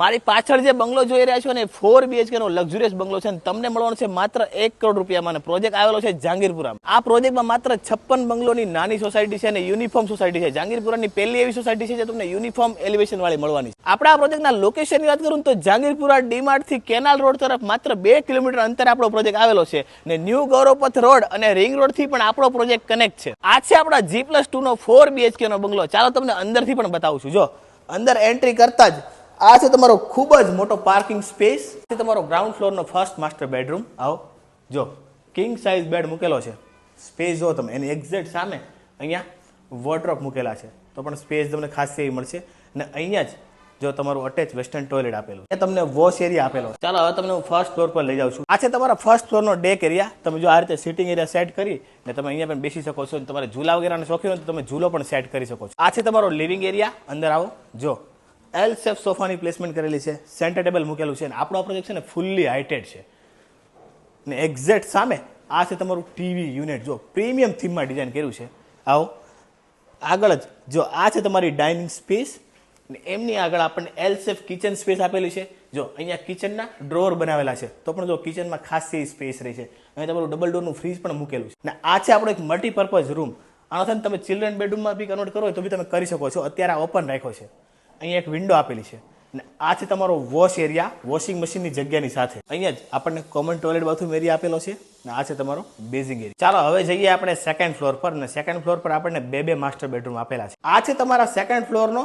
મારી પાછળ જે બંગલો જોઈ રહ્યા છો ને 4 BHK નો લક્ઝુરિયસ બંગલો છે, તમને મળવાનો છે માત્ર 1 કરોડ રૂપિયામાં. પ્રોજેક્ટ આવેલો છે જહાંગીરપુરામાં. આ પ્રોજેક્ટમાં માત્ર 56 બંગલોની નાની સોસાયટી છે અને યુનિફોર્મ સોસાયટી છે. જહાંગીરપુરાની પહેલી એવી સોસાયટી છે જે તમને યુનિફોર્મ એલિવેશન વાળી મળવાની છે. આપણે આ પ્રોજેક્ટના લોકેશનની વાત કરું તો જહાંગીરપુરા ડીમાર્ટ થી કેનાલ રોડ તરફ માત્ર 2 કિલોમીટર અંતરે આપણો પ્રોજેક્ટ આવેલો છે ને ન્યૂ ગૌરવપથ રોડ અને રિંગ રોડ થી પણ આપણો પ્રોજેક્ટ કનેક્ટ છે. આ છે આપણા G+2 નો 4 BHK નો બંગલો. ચાલો તમને અંદરથી પણ બતાવું છું. જો અંદર એન્ટ્રી કરતા જ આ છે તમારો ખૂબ જ મોટો પાર્કિંગ સ્પેસ. છે તમારો ગ્રાઉન્ડ ફ્લોર નો ફર્સ્ટ માસ્ટર બેડરૂમ. આવો જો કિંગ સાઇઝ બેડ મૂકેલો છે. સ્પેસ જો તમે એની એક્ઝેક્ટ સામે અહીંયા વોર્ડરોબ મૂકેલા છે તો પણ સ્પેસ તમને ખાસ એવી મળશે. અને અહીંયા જ જો તમારું અટેચ વેસ્ટર્ન ટોયલેટ આપેલું છે, તમને વોશ એરિયા આપેલો છે. ચાલો હવે તમને હું ફર્સ્ટ ફ્લોર પર લઈ જાઉં છું. આ છે તમારા ફર્સ્ટ ફ્લોર નો ડેક એરિયા. તમે જો આ રીતે સિટિંગ એરિયા સેટ કરી ને તમે અહીંયા પણ બેસી શકો છો. તમારે ઝૂલા વગેરેનો શોખીન હોય તો તમે ઝૂલો પણ સેટ કરી શકો છો. આ છે તમારો લિવિંગ એરિયા. અંદર આવો જો એલ શેપ સોફાની પ્લેસમેન્ટ કરેલી છે, સેન્ટર ટેબલ મૂકેલું છે અને આપણો પ્રોજેક્ટ છે ને ફૂલ્લી હાઇટેડ છે. ને એક્ઝેક્ટ સામે આ છે તમારું ટીવી યુનિટ. જો પ્રીમિયમ થીમમાં ડિઝાઇન કર્યું છે. આવો આગળ જ જો આ છે તમારી ડાઇનિંગ સ્પેસ ને એમની આગળ આપણને એલ શેપ કિચન સ્પેસ આપેલી છે. જો અહીંયા કિચનના ડ્રોઅર બનાવેલા છે તો પણ જો કિચનમાં ખાસ એવી સ્પેસ રહી છે. અહીંયા તમારું ડબલ ડોરનું ફ્રીજ પણ મૂકેલું છે. ને આ છે આપણો એક મલ્ટીપર્પઝ રૂમ. આનો થાય તમે ચિલ્ડ્રન બેડરૂમમાં બી કન્વર્ટ કરો હોય તો બી તમે કરી શકો છો. અત્યારે આ ઓપન રાખ્યો છે. અહીંયા એક વિન્ડો આપેલી છે અને આ છે તમારો વોશ એરિયા વોશિંગ મશીનની જગ્યાની સાથે. અહીંયા જ આપણને કોમન ટોયલેટ બાથરૂમ એરિયા આપેલો છે અને આ છે તમારો બેઝિંગ એરિયા. ચાલો હવે જઈએ આપણે સેકન્ડ ફ્લોર પર. અને સેકન્ડ ફ્લોર પર આપણને બે માસ્ટર બેડરૂમ આપેલા છે. આ છે તમારા સેકન્ડ ફ્લોરનો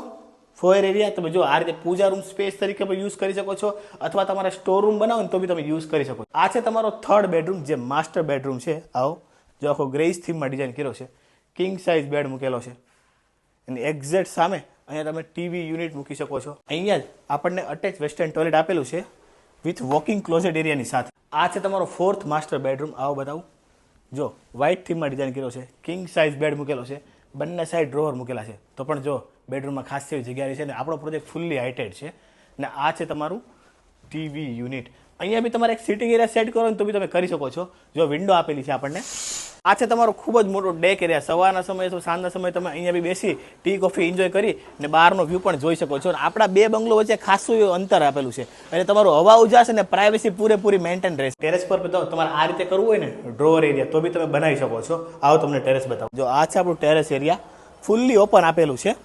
ફોયર એરિયા. તમે જો આ રીતે પૂજા રૂમ સ્પેસ તરીકે પણ યુઝ કરી શકો છો અથવા તમારે સ્ટોર રૂમ બનાવો ને તો બી તમે યુઝ કરી શકો છો. આ છે તમારો થર્ડ બેડરૂમ જે માસ્ટર બેડરૂમ છે. આવો જો આખો ગ્રેસ થીમમાં ડિઝાઇન કર્યો છે. કિંગ સાઇઝ બેડ મૂકેલો છે અને એક્ઝેક્ટ સામે અહીંયા તમે ટીવી યુનિટ મૂકી શકો છો. અહીંયા જ આપણને અટેચ વેસ્ટર્ન ટોયલેટ આપેલું છે વિથ વોકિંગ ક્લોઝેટ એરિયાની સાથે. આ છે તમારો ફોર્થ માસ્ટર બેડરૂમ. આવો બતાવું જો વ્હાઇટ થીમમાં ડિઝાઇન કર્યો છે. કિંગ સાઇઝ બેડ મૂકેલો છે. બંને સાઈડ ડ્રોવર મૂકેલા છે તો પણ જો બેડરૂમમાં ખાસ એવી જગ્યા છે. અને આપણો પ્રોજેક્ટ ફૂલ્લી હાઇટેડ છે. અને આ છે તમારું ટીવી યુનિટ. અહીંયા બી તમારે એક સિટિંગ એરિયા સેટ કરો ને તો બી તમે કરી શકો છો. જો વિન્ડો આપેલી છે આપણને. આ છે તમારો ખૂબ જ મોટો ડેક એરિયા. સવારના સમયે તો સાંજના સમયે તમે અહીંયા બી બેસી ટી કોફી એન્જોય કરી ને બહારનો વ્યૂ પણ જોઈ શકો છો. આપણા બે બંગલો વચ્ચે ખાસું એવું અંતર આપેલું છે અને તમારું હવા ઉજાસ અને પ્રાઇવેસી પૂરેપૂરી મેન્ટેન રહેશે. ટેરેસ પર તમારે આ રીતે કરવું હોય ને ડ્રોવર એરિયા તો બી તમે બનાવી શકો છો. આવો તમને ટેરેસ બતાવો. જો આ છે આપણું ટેરેસ એરિયા ફૂલ્લી ઓપન આપેલું છે.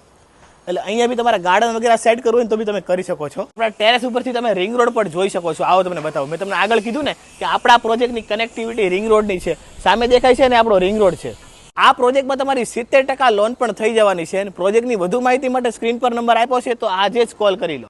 એટલે અહીંયા બી તમારે ગાર્ડન વગેરે સેટ કરવું હોય તો બી તમે કરી શકો છો. આપણા ટેરેસ ઉપરથી તમે રિંગ રોડ પર જોઈ શકો છો. આવો તમને બતાવો. મેં તમને આગળ કીધું ને કે આપણા પ્રોજેક્ટની કનેક્ટિવિટી રિંગ રોડની છે. સામે દેખાય છે ને આપણો રિંગ રોડ છે. આ પ્રોજેક્ટમાં તમારી 70% લોન પણ થઈ જવાની છે. અને પ્રોજેક્ટની વધુ માહિતી માટે સ્ક્રીન પર નંબર આપ્યો છે તો આજે જ કોલ કરી લો.